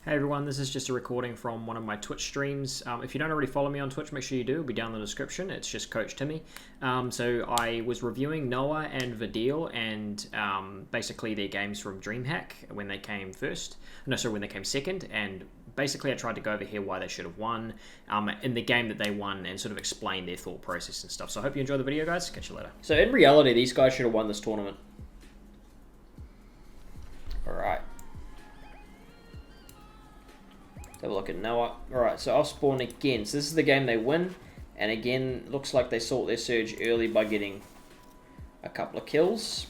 Hey everyone, this is just a recording from one of my Twitch streams. If you don't already follow me on Twitch, make sure you do. It'll be down in the description. It's just Coach Timmy. So I was reviewing Noahreyli Vadeal and basically their games from DreamHack when they came first. No, sorry, when they came second. And basically I tried to go over here why they should have won in the game that they won and sort of explain their thought process and stuff. So I hope you enjoy the video, guys. Catch you later. So in reality, these guys should have won this tournament. Alright. Have a look at Noah. Alright, so I'll spawn again. So this is the game they win. And again, looks like they sought their surge early by getting a couple of kills.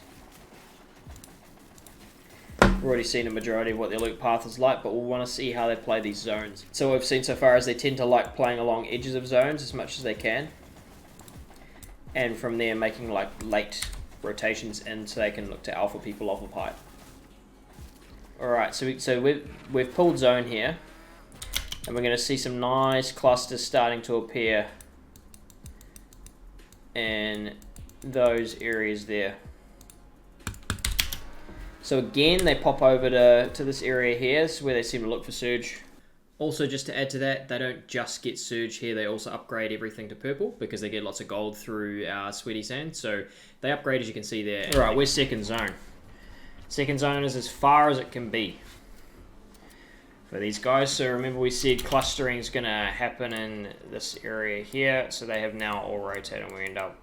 We've already seen a majority of what their loot path is like, but we'll want to see how they play these zones. So what we've seen so far is they tend to like playing along edges of zones as much as they can. And from there making like late rotations in so they can look to alpha people off of height. Alright, so we've pulled zone here. And we're going to see some nice clusters starting to appear in those areas there. So again, they pop over to this area here. This is where they seem to look for surge. Also, just to add to that, they don't just get surge here. They also upgrade everything to purple because they get lots of gold through Sweaty Sand. So they upgrade, as you can see there. All right, we're second zone. Second zone is as far as it can be for these guys. So remember we said clustering is going to happen in this area here. So they have now all rotated and we end up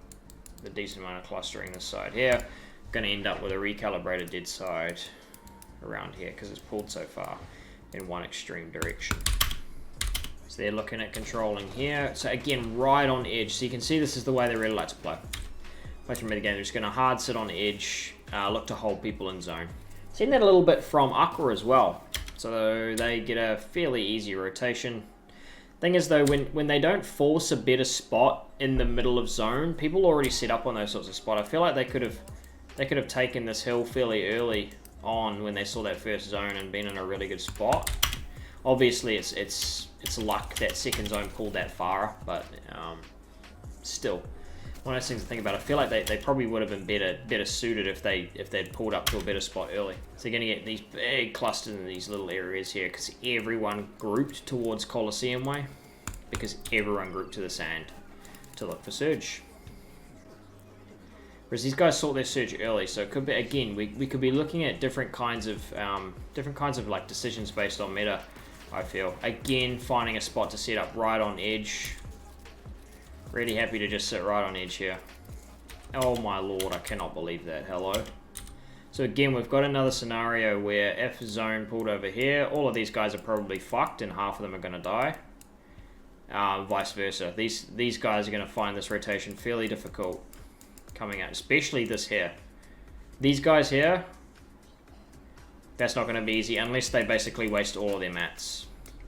with a decent amount of clustering this side here. Going to end up with a recalibrated dead side around here because it's pulled so far in one extreme direction. So they're looking at controlling here. So again, right on edge. So you can see this is the way they really like to play. Most of the game, they're just going to hard sit on edge, look to hold people in zone. Seen that a little bit from Aqua as well. So they get a fairly easy rotation. Thing is though, when they don't force a better spot in the middle of zone, people already set up on those sorts of spots. I feel like they could have taken this hill fairly early on when they saw that first zone and been in a really good spot. Obviously, it's luck that second zone pulled that far, but still. One of those things to think about. I feel like they probably would have been better suited if they'd pulled up to a better spot early. So you're going to get these big clusters in these little areas here because everyone grouped towards Coliseum way because everyone grouped to the sand to look for surge. Whereas these guys sought their surge early, so it could be again we could be looking at different kinds of like decisions based on meta. I feel again finding a spot to set up right on edge. Really happy to just sit right on edge here. Oh my lord, I cannot believe that. Hello. So again, we've got another scenario where if zone pulled over here, all of these guys are probably fucked and half of them are going to die. Vice versa. These guys are going to find this rotation fairly difficult coming out, especially this here. These guys here, that's not going to be easy unless they basically waste all of their mats.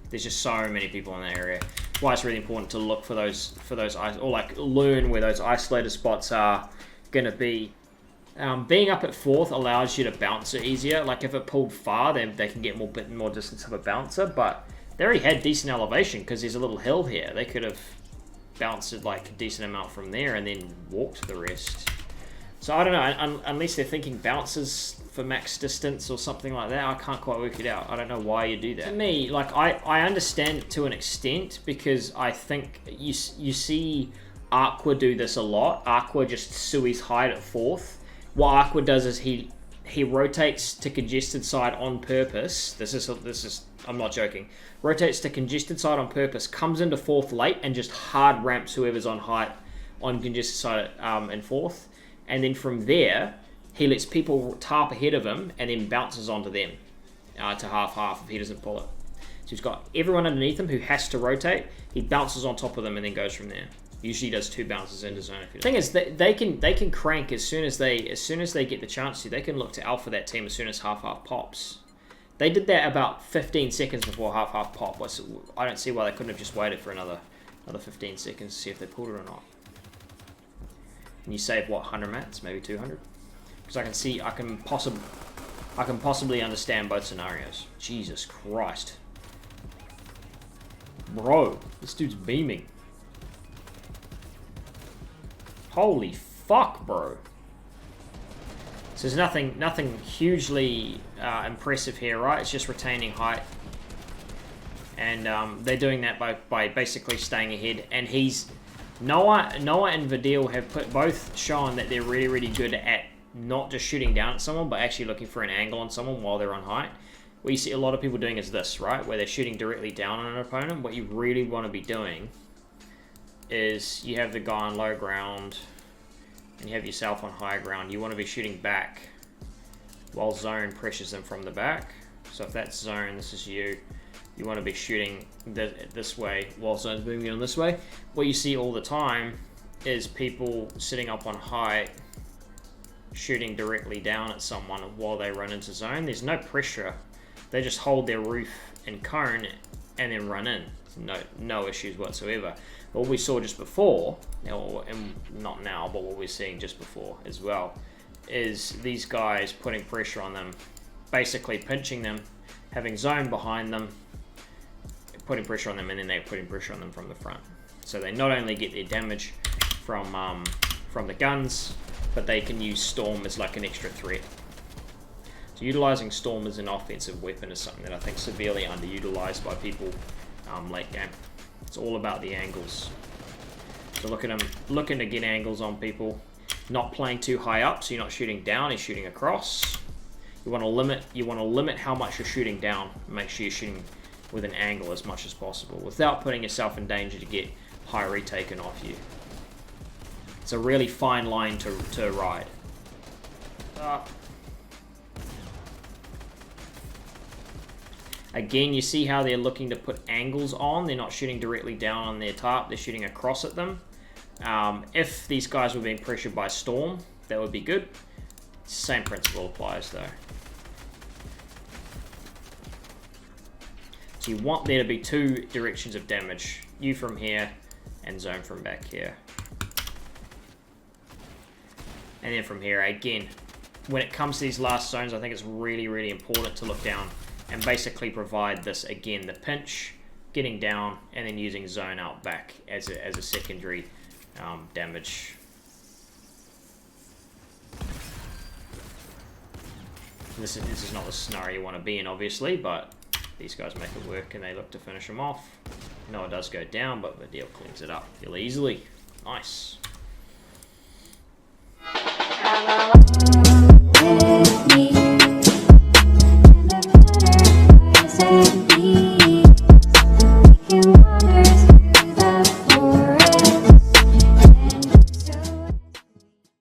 There's just so many people in that area. Why it's really important to look for those or like learn where those isolated spots are going to be. Being up at fourth allows you to bounce it easier. Like if it pulled far, then they can get bit more distance of a bouncer. But they already had decent elevation because there's a little hill here. They could have bounced it like a decent amount from there and then walked the rest. So I don't know, unless they're thinking bounces for max distance or something like that, I can't quite work it out. I don't know why you do that. To me, like I understand it to an extent because I think you see Aqua do this a lot. Aqua just suies height at fourth. What Aqua does is he rotates to congested side on purpose. This is I'm not joking. Rotates to congested side on purpose, comes into fourth late and just hard ramps whoever's on height on congested side in fourth. And then from there, he lets people tarp ahead of him and then bounces onto them to half if he doesn't pull it. So he's got everyone underneath him who has to rotate. He bounces on top of them and then goes from there. Usually does 2 bounces into zone. The thing is, they can crank as soon as they get the chance to. They can look to alpha that team as soon as half pops. They did that about 15 seconds before half pop. I don't see why they couldn't have just waited for another 15 seconds to see if they pulled it or not. And you save what, 100 mats, maybe 200? Because I can possibly understand both scenarios. Jesus Christ, bro, this dude's beaming. Holy fuck, bro. So there's nothing hugely impressive here, right? It's just retaining height And they're doing that by basically staying ahead. And Noah and Vadeal have both shown that they're really, really good at not just shooting down at someone, but actually looking for an angle on someone while they're on height. What you see a lot of people doing is this, right? Where they're shooting directly down on an opponent. What you really want to be doing is you have the guy on low ground and you have yourself on high ground. You want to be shooting back while zone pressures them from the back. So if that's zone, this is you. You want to be shooting this way while zone's moving on this way. What you see all the time is people sitting up on height shooting directly down at someone while they run into zone. There's no pressure. They just hold their roof and cone and then run in. No issues whatsoever. What we saw just before, and not now, but what we're seeing just before as well, is these guys putting pressure on them, basically pinching them, having zone behind them, putting pressure on them, and then they're putting pressure on them from the front. So they not only get their damage from the guns, but they can use Storm as like an extra threat. So utilizing Storm as an offensive weapon is something that I think severely underutilized by people late game. It's all about the angles. So look at him looking to get angles on people, not playing too high up, so you're not shooting down, he's shooting across. You want to limit how much you're shooting down. Make sure you're shooting with an angle as much as possible without putting yourself in danger to get high retaken off you. It's a really fine line to ride. Again, you see how they're looking to put angles on. They're not shooting directly down on their tarp. They're shooting across at them. If these guys were being pressured by Storm, that would be good. Same principle applies though. So you want there to be two directions of damage. You from here and zone from back here. And then from here, again, when it comes to these last zones, I think it's really, really important to look down and basically provide this, again, the pinch, getting down, and then using zone out back as a secondary damage. This is not the scenario you want to be in, obviously, but these guys make it work and they look to finish him off. Noah does go down, but Vadeal cleans it up fairly easily. Nice.